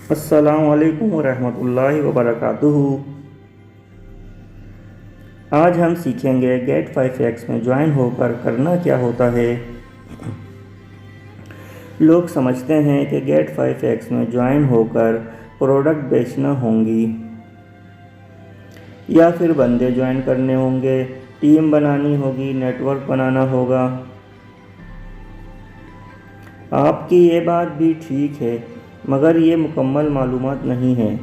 अस्सलामु अलैकुम वरहमतुल्लाहि वबरकातुहू। आज हम सीखेंगे गेट 5x में ज्वाइन होकर करना क्या होता है। लोग समझते हैं कि गेट 5x में ज्वाइन होकर प्रोडक्ट बेचना होंगी या फिर बंदे ज्वाइन करने होंगे, टीम बनानी होगी, नेटवर्क बनाना होगा। आपकी ये बात भी ठीक है, मगर ये मुकम्मल मालूमात नहीं है।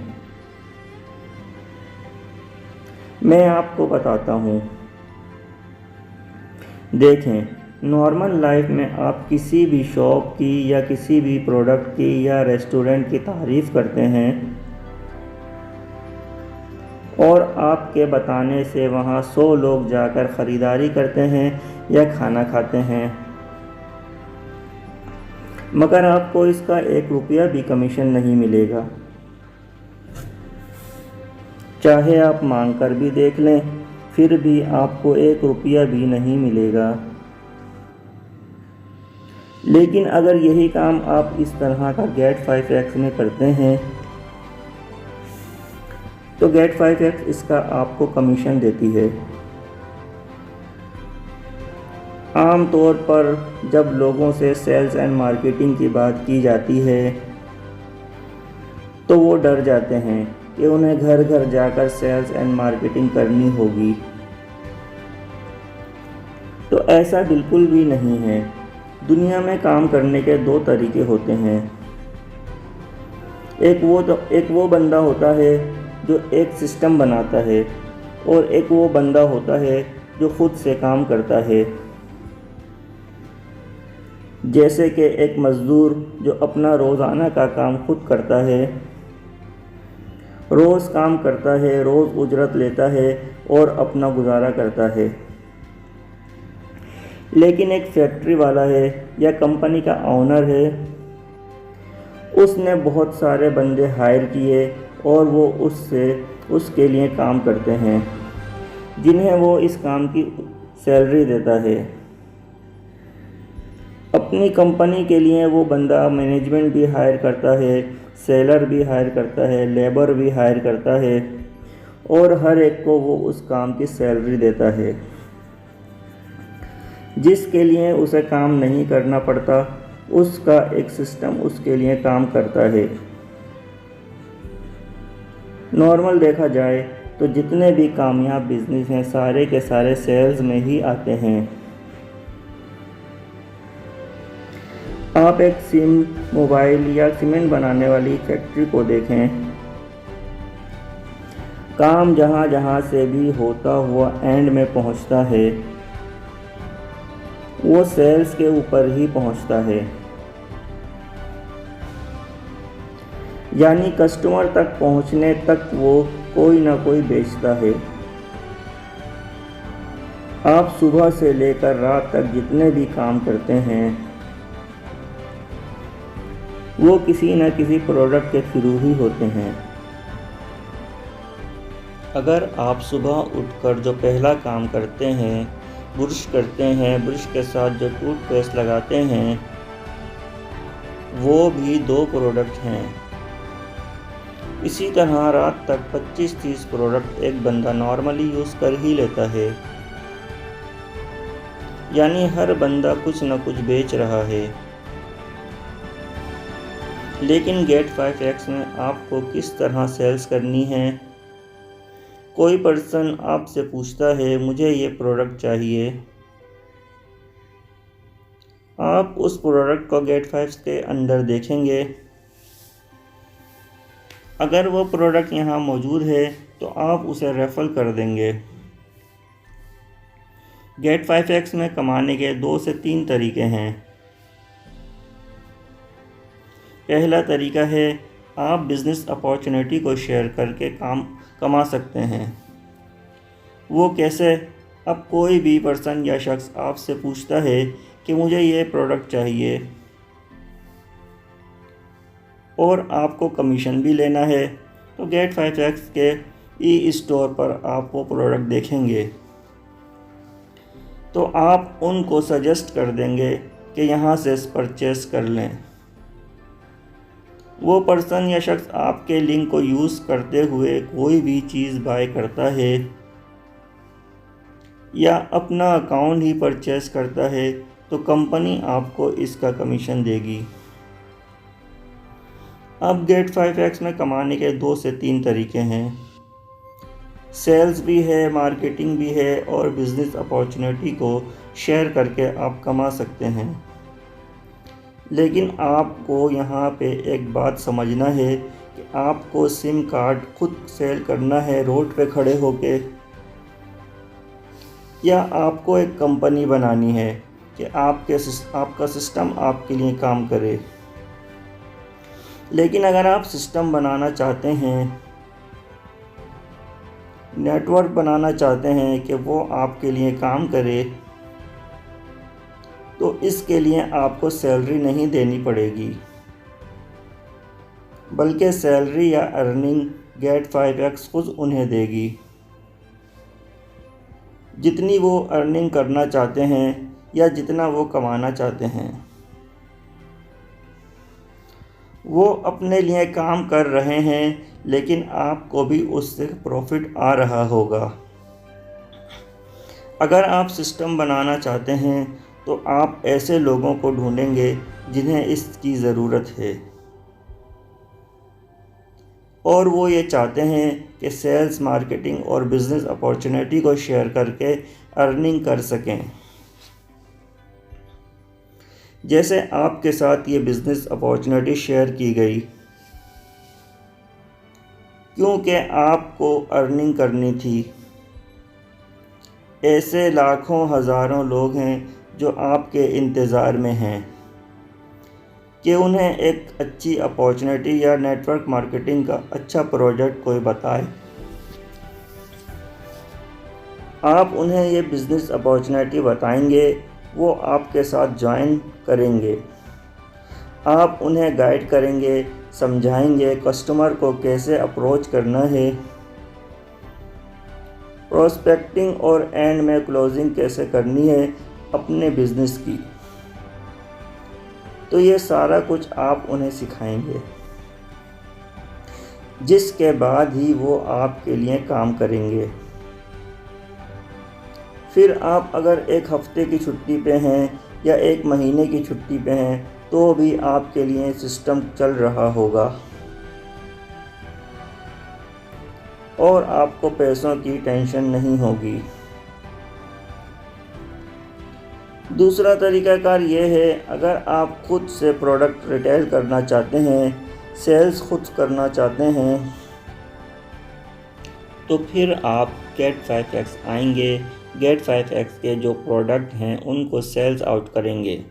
मैं आपको बताता हूँ। देखें, नॉर्मल लाइफ में आप किसी भी शॉप की या किसी भी प्रोडक्ट की या रेस्टोरेंट की तारीफ़ करते हैं और आपके बताने से वहाँ 100 लोग जाकर ख़रीदारी करते हैं या खाना खाते हैं, मगर आपको इसका 1 रुपया भी कमीशन नहीं मिलेगा। चाहे आप मांग कर भी देख लें, फिर भी आपको 1 रुपया भी नहीं मिलेगा। लेकिन अगर यही काम आप इस तरह का गेट 5x में करते हैं तो गेट 5x इसका आपको कमीशन देती है। आम तौर पर जब लोगों से सेल्स एंड मार्केटिंग की बात की जाती है तो वो डर जाते हैं कि उन्हें घर घर जाकर सेल्स एंड मार्केटिंग करनी होगी। तो ऐसा बिल्कुल भी नहीं है। दुनिया में काम करने के 2 तरीके होते हैं। एक वो बंदा होता है जो एक सिस्टम बनाता है और एक वो बंदा होता है जो खुद से काम करता है। जैसे कि एक मज़दूर जो अपना रोज़ाना का काम खुद करता है, रोज़ काम करता है, रोज़ उजरत लेता है और अपना गुजारा करता है। लेकिन एक फैक्ट्री वाला है या कंपनी का ओनर है, उसने बहुत सारे बंदे हायर किए और वो उसके लिए काम करते हैं, जिन्हें वो इस काम की सैलरी देता है। अपनी कंपनी के लिए वो बंदा मैनेजमेंट भी हायर करता है, सेलर भी हायर करता है, लेबर भी हायर करता है और हर एक को वो उस काम की सैलरी देता है। जिसके लिए उसे काम नहीं करना पड़ता, उसका एक सिस्टम उसके लिए काम करता है। नॉर्मल देखा जाए तो जितने भी कामयाब बिजनेस हैं सारे के सारे सेल्स में ही आते हैं। आप एक सिम, मोबाइल या सीमेंट बनाने वाली फैक्ट्री को देखें। काम जहाँ जहाँ से भी होता हुआ एंड में पहुँचता है, वो सेल्स के ऊपर ही पहुँचता है। यानी कस्टमर तक पहुँचने तक वो कोई ना कोई बेचता है। आप सुबह से लेकर रात तक जितने भी काम करते हैं वो किसी न किसी प्रोडक्ट के थ्रू ही होते हैं। अगर आप सुबह उठकर जो पहला काम करते हैं, ब्रश करते हैं, ब्रश के साथ जो टूथपेस्ट लगाते हैं, वो भी 2 प्रोडक्ट हैं। इसी तरह रात तक 25-30 प्रोडक्ट एक बंदा नॉर्मली यूज़ कर ही लेता है। यानी हर बंदा कुछ न कुछ बेच रहा है। लेकिन गेट 5x में आपको किस तरह सेल्स करनी है। कोई पर्सन आपसे पूछता है मुझे ये प्रोडक्ट चाहिए, आप उस प्रोडक्ट को गेट 5 के अंदर देखेंगे। अगर वो प्रोडक्ट यहाँ मौजूद है तो आप उसे रेफ़र कर देंगे। गेट 5x में कमाने के 2 से 3 तरीके हैं। पहला तरीका है आप बिज़नेस अपॉर्चुनिटी को शेयर करके कमा सकते हैं। वो कैसे? अब कोई भी पर्सन या शख्स आपसे पूछता है कि मुझे ये प्रोडक्ट चाहिए और आपको कमीशन भी लेना है, तो गेट 5x के ई स्टोर पर आप वो प्रोडक्ट देखेंगे तो आप उनको सजेस्ट कर देंगे कि यहाँ से परचेस कर लें। वो पर्सन या शख्स आपके लिंक को यूज़ करते हुए कोई भी चीज़ बाय करता है या अपना अकाउंट ही परचेस करता है तो कंपनी आपको इसका कमीशन देगी। अब गेट 5x में कमाने के 2 से 3 तरीके हैं। सेल्स भी है, मार्केटिंग भी है और बिज़नेस अपॉर्चुनिटी को शेयर करके आप कमा सकते हैं। लेकिन आपको यहाँ पे एक बात समझना है कि आपको सिम कार्ड खुद सेल करना है रोड पे खड़े होके, या आपको एक कंपनी बनानी है कि आपका सिस्टम आपके लिए काम करे। लेकिन अगर आप सिस्टम बनाना चाहते हैं, नेटवर्क बनाना चाहते हैं कि वो आपके लिए काम करे, तो इसके लिए आपको सैलरी नहीं देनी पड़ेगी, बल्कि सैलरी या अर्निंग गेट 5x खुद उन्हें देगी। जितनी वो अर्निंग करना चाहते हैं या जितना वो कमाना चाहते हैं, वो अपने लिए काम कर रहे हैं, लेकिन आपको भी उससे प्रॉफिट आ रहा होगा। अगर आप सिस्टम बनाना चाहते हैं तो आप ऐसे लोगों को ढूंढेंगे जिन्हें इसकी ज़रूरत है और वो ये चाहते हैं कि सेल्स, मार्केटिंग और बिज़नेस अपॉर्चुनिटी को शेयर करके अर्निंग कर सकें। जैसे आपके साथ ये बिज़नेस अपॉर्चुनिटी शेयर की गई क्योंकि आपको अर्निंग करनी थी। ऐसे लाखों हज़ारों लोग हैं जो आपके इंतज़ार में हैं कि उन्हें एक अच्छी अपॉर्चुनिटी या नेटवर्क मार्केटिंग का अच्छा प्रोजेक्ट कोई बताए। आप उन्हें ये बिज़नेस अपॉर्चुनिटी बताएंगे, वो आपके साथ ज्वाइन करेंगे। आप उन्हें गाइड करेंगे, समझाएंगे कस्टमर को कैसे अप्रोच करना है, प्रोस्पेक्टिंग और एंड में क्लोजिंग कैसे करनी है अपने बिज़नेस की। तो ये सारा कुछ आप उन्हें सिखाएंगे, जिसके बाद ही वो आपके लिए काम करेंगे। फिर आप अगर 1 हफ्ते की छुट्टी पे हैं या 1 महीने की छुट्टी पे हैं तो भी आपके लिए सिस्टम चल रहा होगा और आपको पैसों की टेंशन नहीं होगी। दूसरा तरीक़ाकार ये है, अगर आप खुद से प्रोडक्ट रिटेल करना चाहते हैं, सेल्स खुद करना चाहते हैं, तो फिर आप गेट 5x आएंगे। गेट 5x के जो प्रोडक्ट हैं उनको सेल्स आउट करेंगे,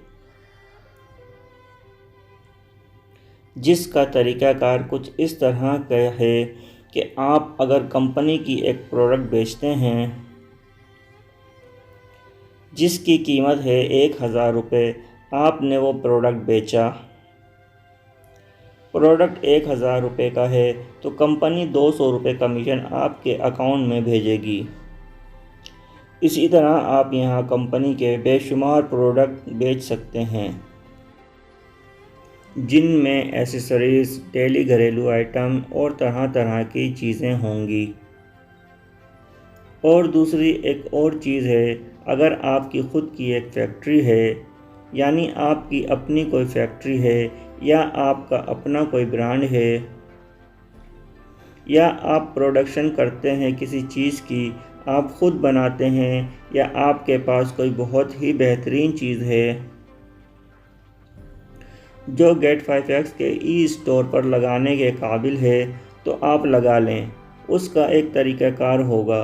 जिसका तरीक़ाकार कुछ इस तरह का है कि आप अगर कंपनी की एक प्रोडक्ट बेचते हैं जिसकी कीमत है 1000 रुपये, आपने वो प्रोडक्ट बेचा, प्रोडक्ट 1000 रुपये का है तो कंपनी 200 रुपये कमीशन आपके अकाउंट में भेजेगी। इसी तरह आप यहाँ कंपनी के बेशुमार प्रोडक्ट बेच सकते हैं, जिनमें एसेसरीज़, डेली घरेलू आइटम और तरह तरह की चीज़ें होंगी। और दूसरी एक और चीज़ है, अगर आपकी ख़ुद की एक फैक्ट्री है, यानी आपकी अपनी कोई फैक्ट्री है या आपका अपना कोई ब्रांड है या आप प्रोडक्शन करते हैं किसी चीज़ की, आप ख़ुद बनाते हैं या आपके पास कोई बहुत ही बेहतरीन चीज़ है जो गेट 5x के ई स्टोर पर लगाने के काबिल है, तो आप लगा लें। उसका एक तरीक़ाकार होगा,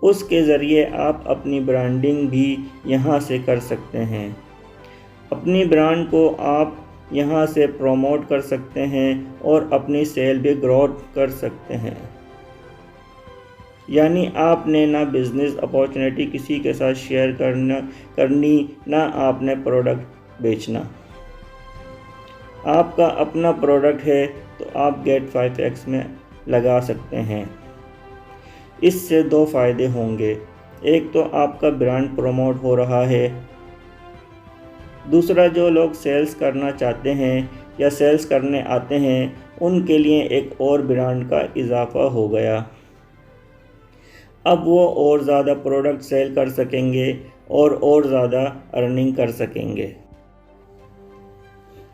उसके ज़रिए आप अपनी ब्रांडिंग भी यहाँ से कर सकते हैं। अपनी ब्रांड को आप यहाँ से प्रमोट कर सकते हैं और अपनी सेल भी ग्रोथ कर सकते हैं। यानी आपने ना बिज़नेस अपॉर्चुनिटी किसी के साथ शेयर करनी, ना आपने प्रोडक्ट बेचना। आपका अपना प्रोडक्ट है तो आप गेट 5x में लगा सकते हैं। इससे 2 फ़ायदे होंगे, एक तो आपका ब्रांड प्रमोट हो रहा है, दूसरा जो लोग सेल्स करना चाहते हैं या सेल्स करने आते हैं उनके लिए एक और ब्रांड का इजाफा हो गया। अब वो और ज़्यादा प्रोडक्ट सेल कर सकेंगे और ज़्यादा अर्निंग कर सकेंगे।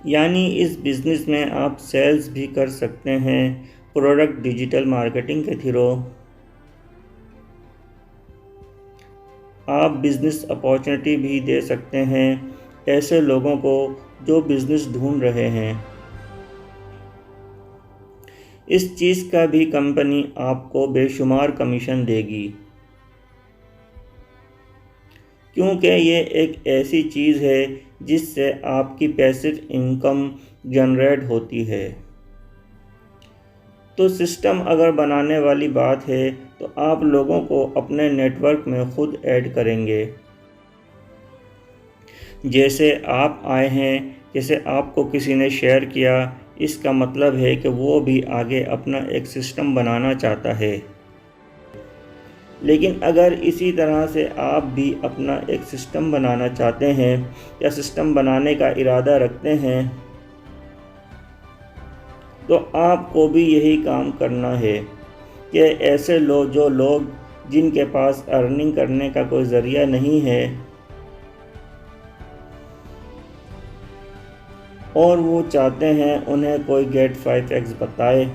यानी इस बिज़नेस में आप सेल्स भी कर सकते हैं प्रोडक्ट डिजिटल मार्केटिंग के थ्रू। आप बिज़नेस अपॉर्चुनिटी भी दे सकते हैं ऐसे लोगों को जो बिज़नेस ढूंढ रहे हैं। इस चीज़ का भी कंपनी आपको बेशुमार कमीशन देगी, क्योंकि ये एक ऐसी चीज़ है जिससे आपकी पैसिव इनकम जनरेट होती है। तो सिस्टम अगर बनाने वाली बात है तो आप लोगों को अपने नेटवर्क में खुद ऐड करेंगे। जैसे आप आए हैं, जैसे आपको किसी ने शेयर किया, इसका मतलब है कि वो भी आगे अपना एक सिस्टम बनाना चाहता है। लेकिन अगर इसी तरह से आप भी अपना एक सिस्टम बनाना चाहते हैं या सिस्टम बनाने का इरादा रखते हैं तो आपको भी यही काम करना है कि ऐसे लोग जिनके पास अर्निंग करने का कोई ज़रिया नहीं है और वो चाहते हैं उन्हें कोई गेट 5x बताए,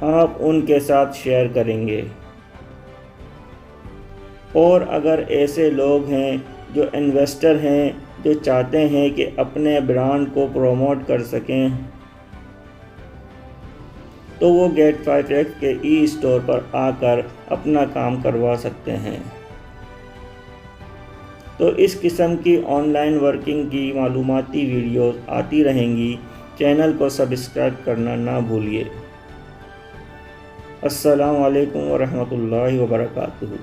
आप उनके साथ शेयर करेंगे। और अगर ऐसे लोग हैं जो इन्वेस्टर हैं, जो चाहते हैं कि अपने ब्रांड को प्रमोट कर सकें, तो वो गेट 5x के ई स्टोर पर आकर अपना काम करवा सकते हैं। तो इस किस्म की ऑनलाइन वर्किंग की मालूमाती वीडियोस आती रहेंगी। चैनल को सब्सक्राइब करना ना भूलिए। अस्सलाम वालेकुम व रहमतुल्लाहि व बरकातुहू।